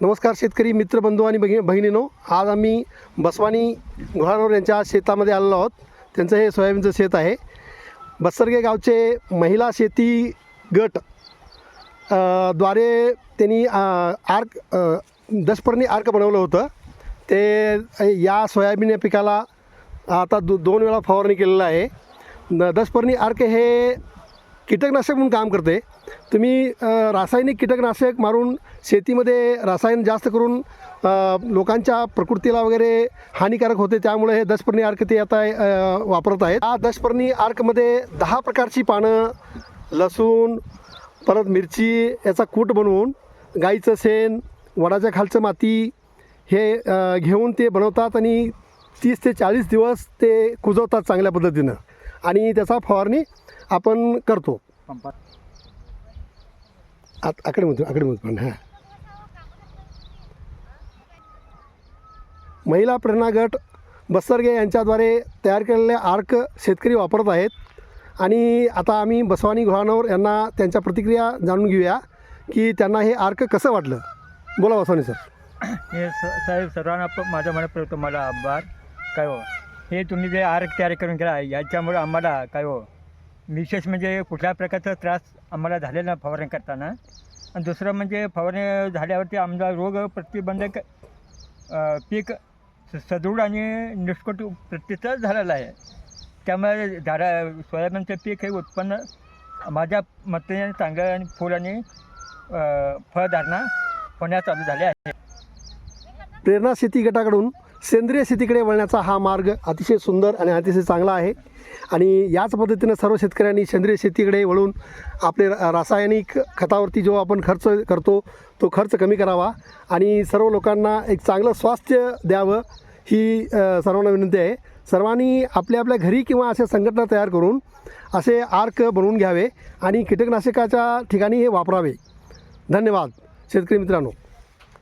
नमस्कार शेतकरी मित्र बंधू आणि बहिणींनो, आज आम्ही बसवानी घोळानोर यांच्या शेतामध्ये आलेलो आहोत. त्यांचं हे सोयाबीनचं शेत आहे. बस्सरगे गावचे महिला शेती गट द्वारे त्यांनी आर्क दशपर्णी आर्क बनवलं होतं. ते या सोयाबीन या पिकाला आता दोन वेळा फवारणी केलेलं आहे. दशपर्णी आर्क हे कीटकनाशक म्हणून काम करते. तुम्ही रासायनिक कीटकनाशक मारून शेतीमध्ये रसायन जास्त करून लोकांच्या प्रकृतीला वगैरे हानिकारक होते. त्यामुळे हे दशपर्णी आर्क ते आता वापरत आहेत. हा दशपर्णी आर्कमध्ये 10 प्रकारची पानं, लसूण, परत मिरची याचा कूट बनवून, गाईचं शेण, वडाच्या खालचं माती हे घेऊन ते बनवतात आणि 30 ते 40 दिवस ते कुजवतात चांगल्या पद्धतीनं आणि त्याचा फवारणी आपण करतो. आकडेमधून हां. महिला प्रेरणा गट बस्सरगे यांच्याद्वारे तयार केलेले आर्क शेतकरी वापरत आहेत. आणि आता आम्ही बसवानी घोळानोर यांना त्यांच्या प्रतिक्रिया जाणून घेऊया की त्यांना हे आर्क कसं वाटलं. बोला बसवानी सर. हे साहेब, सर्वांना माझ्या मनापर्यंत तुम्हाला आभार. काय हो, हे तुम्ही जे आर्क तयार करून केला याच्यामुळे आम्हाला काय हो विशेष म्हणजे कुठल्या प्रकारचा त्रास आम्हाला झालेला फवारणी करताना. आणि दुसरं म्हणजे फवारणी झाल्यावरती आमचा रोग प्रतिबंधक पीक सदृढ आणि निष्कट प्रतिसाद झालेला आहे. त्यामुळे सोयाबीनचं पीक हे उत्पन्न माझ्या मते चांगलं आणि फुल आणि फळधारणा होण्यास चालू झाले आहे. प्रेरणा शेती गटाकडून सेंद्रिय शेतीकडे वळण्याचा हा मार्ग अतिशय सुंदर आणि अतिशय चांगला आहे. आणि याच पद्धतीनं सर्व शेतकऱ्यांनी सेंद्रिय शेतीकडे वळून आपले रासायनिक खतावरती जो आपण खर्च करतो तो खर्च कमी करावा आणि सर्व लोकांना एक चांगलं स्वास्थ्य द्यावं ही सर्वांना विनंती आहे. सर्वांनी आपल्या आपल्या घरी किंवा अशा संघटना तयार करून असे आर्क बनवून घ्यावे आणि कीटकनाशकाच्या ठिकाणी हे वापरावे. धन्यवाद शेतकरी मित्रांनो.